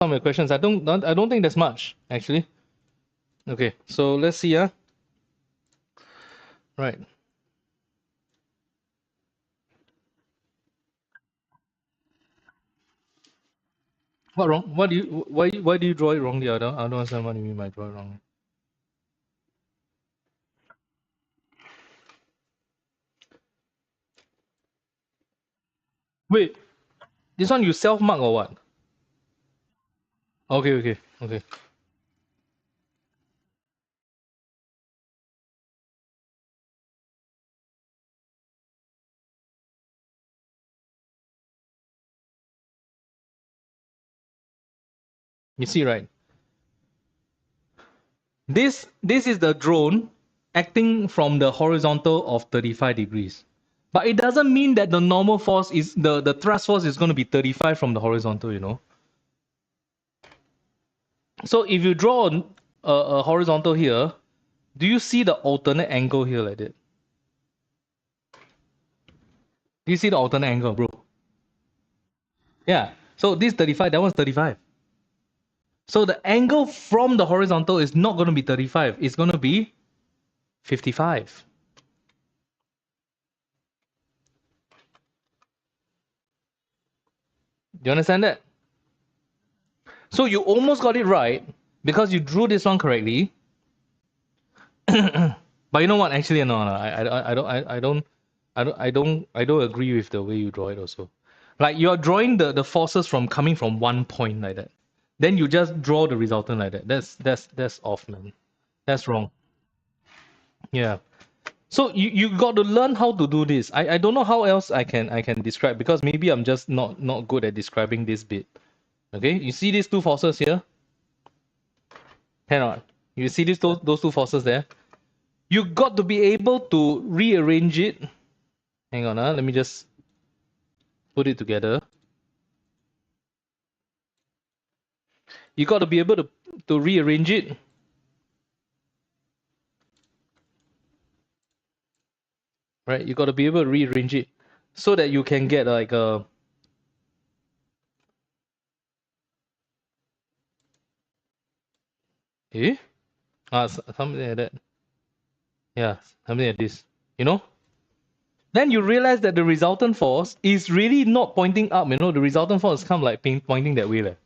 some of your questions. I don't think there's much actually. Okay, so let's see. Right. What wrong? What do you why do you draw it wrongly? I don't understand what you mean by draw it wrongly. Wait, this one you self mark or what? Okay. You see, right? This is the drone acting from the horizontal of 35 degrees. But it doesn't mean that the normal force is the thrust force is going to be 35 from the horizontal, you know. So if you draw a horizontal here, do you see the alternate angle here like that? Do you see the alternate angle, bro? Yeah. So this 35, that one's 35. So the angle from the horizontal is not going to be 35. It's going to be 55. Do you understand that? So you almost got it right because you drew this one correctly. But you know what? Actually, no. I don't agree with the way you draw it. Also, like you are drawing the forces from coming from one point like that. Then you just draw the resultant like that. That's off, man. That's wrong. Yeah. So you got to learn how to do this. I don't know how else I can describe because maybe I'm just not good at describing this bit. Okay, you see these two forces here? Cannot. You see those two forces there? You got to be able to rearrange it. Hang on, let me just put it together. You got to be able to rearrange it. Right? You got to be able to rearrange it so that you can get like a something like that. Yeah, something like this. You know? Then you realize that the resultant force is really not pointing up, you know, the resultant force come like pointing that way.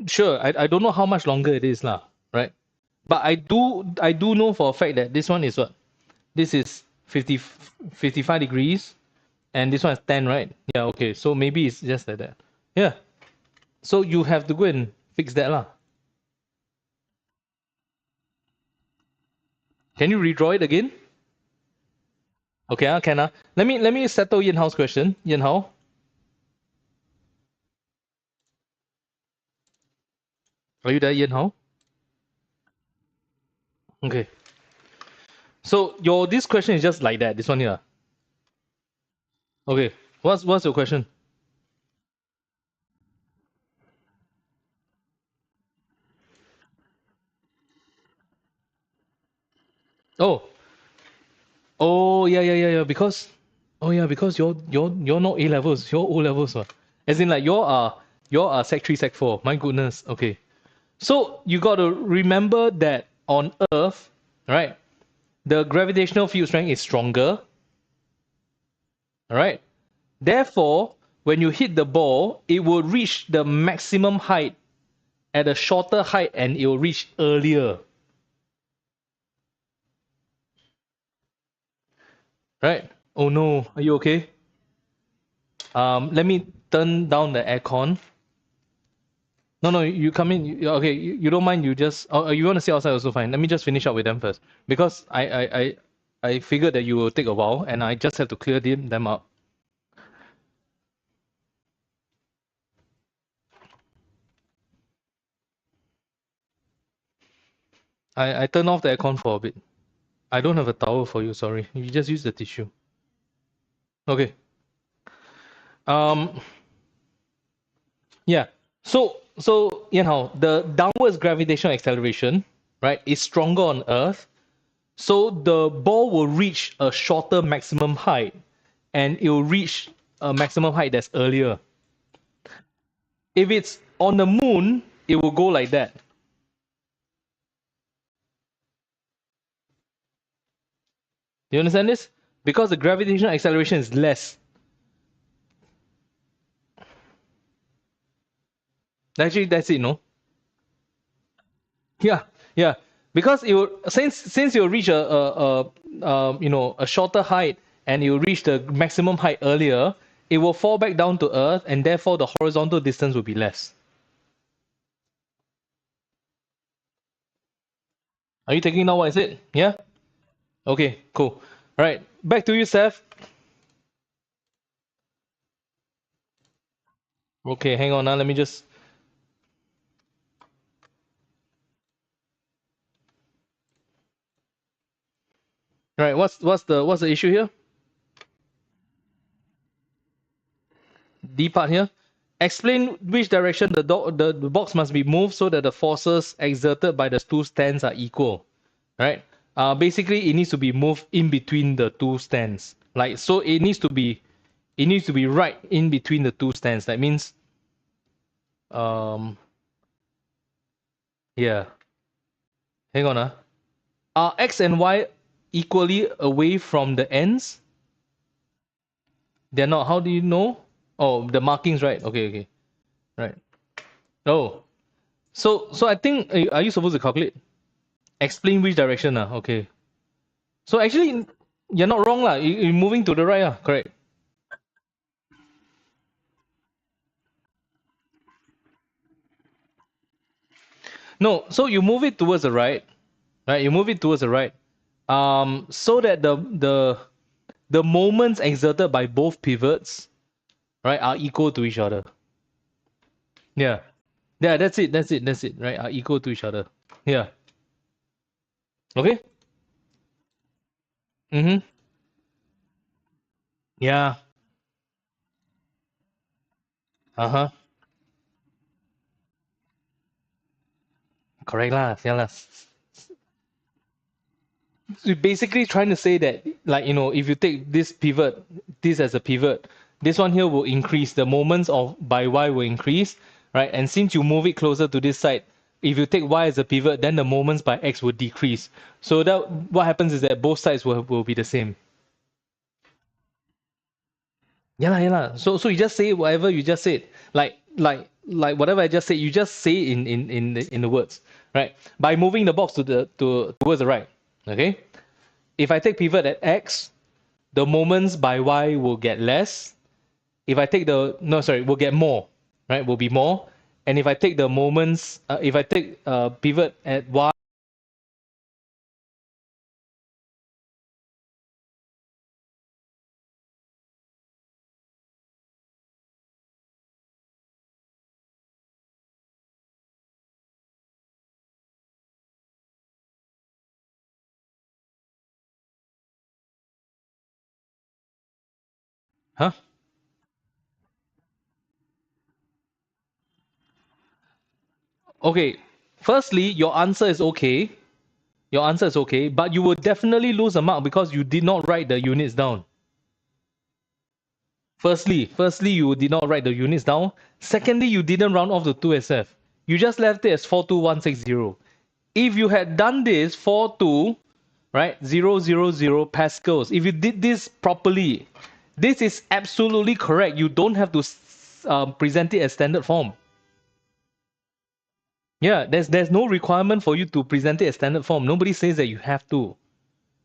Sure, I don't know how much longer it is, right? But I do know for a fact that this one is what? This is 55 degrees and this one is 10, right? Yeah, okay. So maybe it's just like that. Yeah. So you have to go and fix that lah. Can you redraw it again? Okay, can Let me settle Yin Hao's question. Yin Hao. Are you there, Yin Hao? Okay. So this question is just like that, this one here. Okay. What's your question? Oh. Oh yeah. Because because you're not A levels, you're O levels. As in like you're Sec 3, Sec 4. My goodness. Okay. So you got to remember that on Earth, right, the gravitational field strength is stronger. All right. Therefore, when you hit the ball, it will reach the maximum height at a shorter height and it will reach earlier. Right? Oh no, are you okay? Let me turn down the aircon. No, you come in. Okay, you don't mind. You just. You want to sit outside also fine. Let me just finish up with them first because I figured that you will take a while and I just have to clear them up. I turn off the aircon for a bit. I don't have a towel for you. Sorry. You just use the tissue. Okay. Yeah. So you know the downwards gravitational acceleration, right, is stronger on Earth. So the ball will reach a shorter maximum height, and it will reach a maximum height that's earlier. If it's on the moon, it will go like that. Do you understand this? Because the gravitational acceleration is less. Actually, that's it, no? Yeah, yeah. Because it will, since you'll reach a shorter height and you'll reach the maximum height earlier, it will fall back down to Earth, and therefore the horizontal distance will be less. Are you taking down what I said? Yeah? Okay, cool. All right, back to you, Seth. Okay, hang on now. Let me just. All right, what's the issue here? D part here. Explain which direction the box must be moved so that the forces exerted by the two stands are equal. Right? Basically, it needs to be moved in between the two stands. Like so, it needs to be right in between the two stands. That means, yeah. Hang on, Are X and Y equally away from the ends? They're not. How do you know? Oh, the markings, right? Okay, okay, right. Oh, so I think are you supposed to calculate? Explain which direction, okay. So actually, you're not wrong, lah. You're moving to the right, correct. No, so you move it towards the right, right? You move it towards the right, so that the moments exerted by both pivots, right, are equal to each other. Yeah, yeah, that's it, right? Are equal to each other. Yeah. Okay. Mm-hmm. Yeah. Uh-huh. Correct lah. Yeah lah. So basically trying to say that, like, if you take this pivot, this as a pivot, this one here will increase, the moments of by y will increase, right? And since you move it closer to this side, if you take y as a pivot, then the moments by x will decrease. So that what happens is that both sides will be the same. Yeah, yeah. So you just say whatever you just said, like whatever I just said, you just say in the words, right? By moving the box towards the right. Okay. If I take pivot at x, the moments by y will get less. If I take will get more, right? Will be more. And if I take the moments, if I take pivot at y, huh? Okay. Firstly, your answer is okay. Your answer is okay, but you will definitely lose a mark because you did not write the units down. Firstly, you did not write the units down. Secondly, you didn't round off to 2SF. You just left it as 42160. If you had done this 42, right, 000 pascals, if you did this properly, this is absolutely correct. You don't have to present it as standard form. Yeah, there's no requirement for you to present it as standard form. Nobody says that you have to.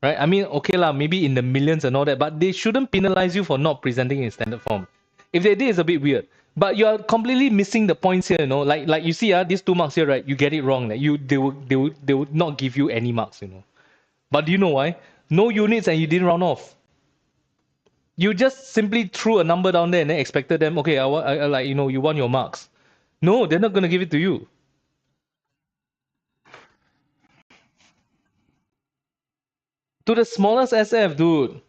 Right? I mean, okay lah, maybe in the millions and all that, but they shouldn't penalize you for not presenting in standard form. If they did, it's a bit weird. But you're completely missing the points here, Like you see, these 2 marks here, right? You get it wrong. Like they would not give you any marks, But do you know why? No units and you didn't round off. You just simply threw a number down there and then expected them, okay, you want your marks. No, they're not gonna give it to you. To the smallest SF, dude.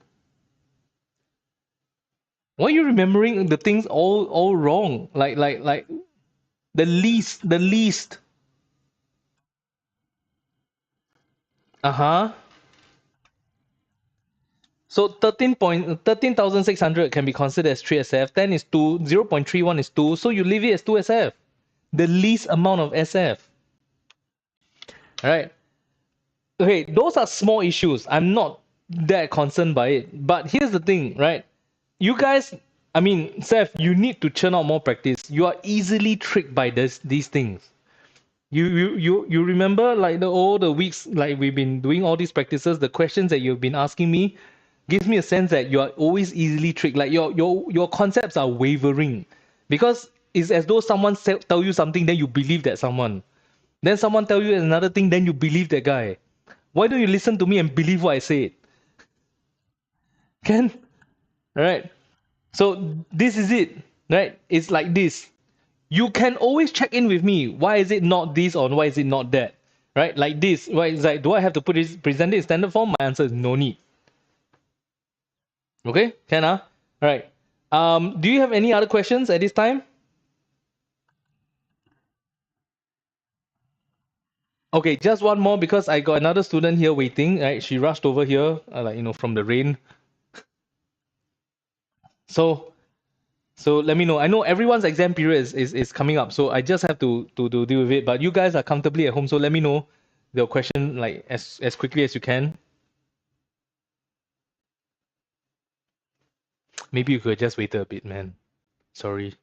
Why are you remembering the things all wrong? Like the least. Uh-huh. So 13,600 can be considered as 3 SF. 10 is 2. 0.31 is 2. So you leave it as 2 SF. The least amount of SF. All right. Okay, those are small issues. I'm not that concerned by it. But here's the thing, right? You guys, I mean, Seth, you need to churn out more practice. You are easily tricked by these things. You remember like all the weeks like we've been doing all these practices, the questions that you've been asking me gives me a sense that you are always easily tricked. Like your concepts are wavering because it's as though someone tell you something, then you believe that someone. Then someone tell you another thing, then you believe that guy. Why don't you listen to me and believe what I say? Can? All right. So this is it, right? It's like this. You can always check in with me. Why is it not this or why is it not that? Right? Like this. Why is like, do I have to present it in standard form? My answer is no need. Okay? Can All right. Do you have any other questions at this time? Okay, just one more because I got another student here waiting. Right? She rushed over here, from the rain. So let me know. I know everyone's exam period is coming up, so I just have to deal with it. But you guys are comfortably at home, so let me know the question like as quickly as you can. Maybe you could just wait a bit, man. Sorry.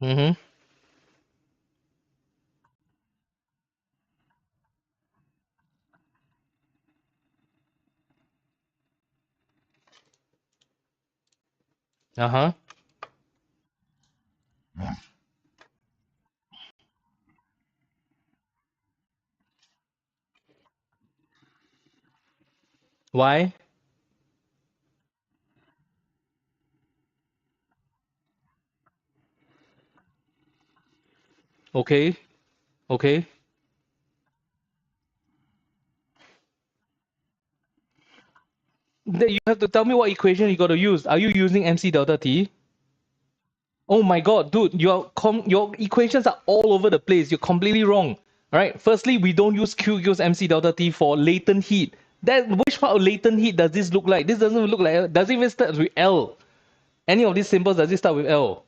Mm-hmm. Uh-huh. Why? Okay. Okay. Then you have to tell me what equation you got to use. Are you using MC delta T? Oh my god, dude, your equations are all over the place. You're completely wrong. All right. Firstly, we don't use Q equals MC delta T for latent heat. Which part of latent heat does this look like? This doesn't look like. Does it even start with L? Any of these symbols does it start with L?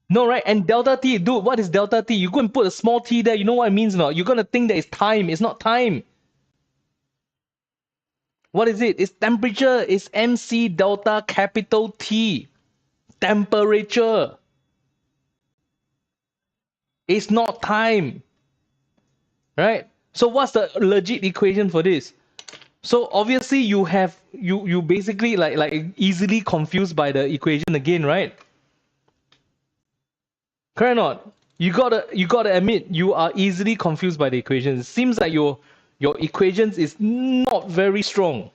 No, right? And delta T, dude, what is delta T? You go and put a small t there. You know what it means now? You're gonna think that it's time. It's not time. What is it? It's temperature. It's MC delta capital T. Temperature. It's not time. Right? So what's the legit equation for this? So obviously you basically like easily confused by the equation again, right? Correct or not? You gotta admit you are easily confused by the equations. It seems like your equations is not very strong.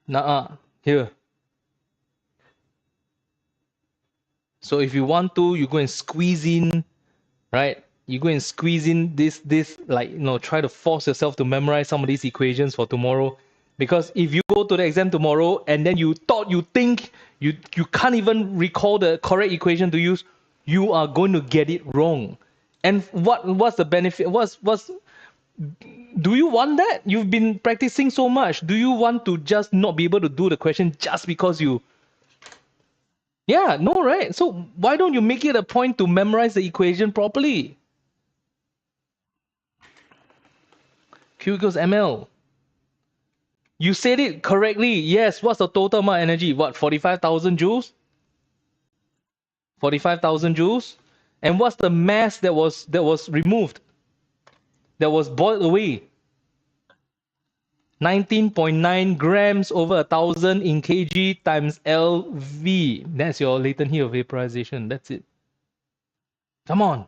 Nah, here. So if you want to, you go and squeeze in, right? You go and squeeze in this like try to force yourself to memorize some of these equations for tomorrow. Because if you go to the exam tomorrow and then you think you can't even recall the correct equation to use, you are going to get it wrong. And what's the benefit? What's do you want that? You've been practicing so much. Do you want to just not be able to do the question just because you? Yeah, no, right? So why don't you make it a point to memorize the equation properly? Q equals ml. You said it correctly. Yes. What's the total amount of energy? What, 45,000 joules? 45,000 joules. And what's the mass that was removed? That was boiled away? 19.9 grams over 1,000 in kg times LV. That's your latent heat of vaporization. That's it. Come on.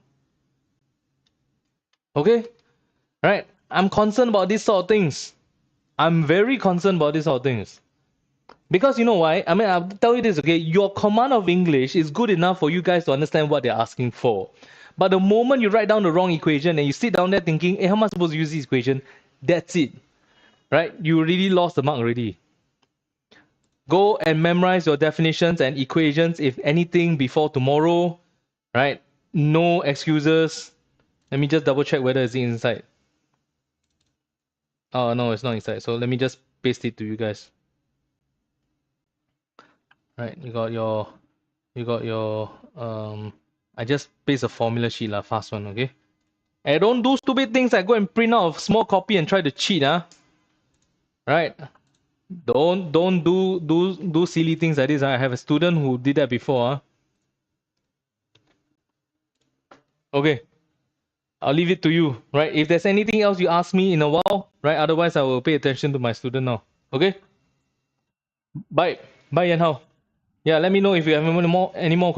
Okay? Right? I'm concerned about these sort of things. I'm very concerned about these sort of things. Because you know why? I mean, I'll tell you this, okay? Your command of English is good enough for you guys to understand what they're asking for. But the moment you write down the wrong equation and you sit down there thinking, hey, how am I supposed to use this equation? That's it, right? You already lost the mark already. Go and memorize your definitions and equations, if anything, before tomorrow, right? No excuses. Let me just double check whether it's inside. Oh, no, it's not inside. So let me just paste it to you guys. Right, you got your, I just paste a formula sheet, fast one, okay? And don't do stupid things like go and print out a small copy and try to cheat, right? Don't do silly things like this. I have a student who did that before. Okay, I'll leave it to you, right? If there's anything else you ask me in a while, right? Otherwise, I will pay attention to my student now. Okay? Bye. Bye, Yan Hao. Yeah, let me know if you have any more questions.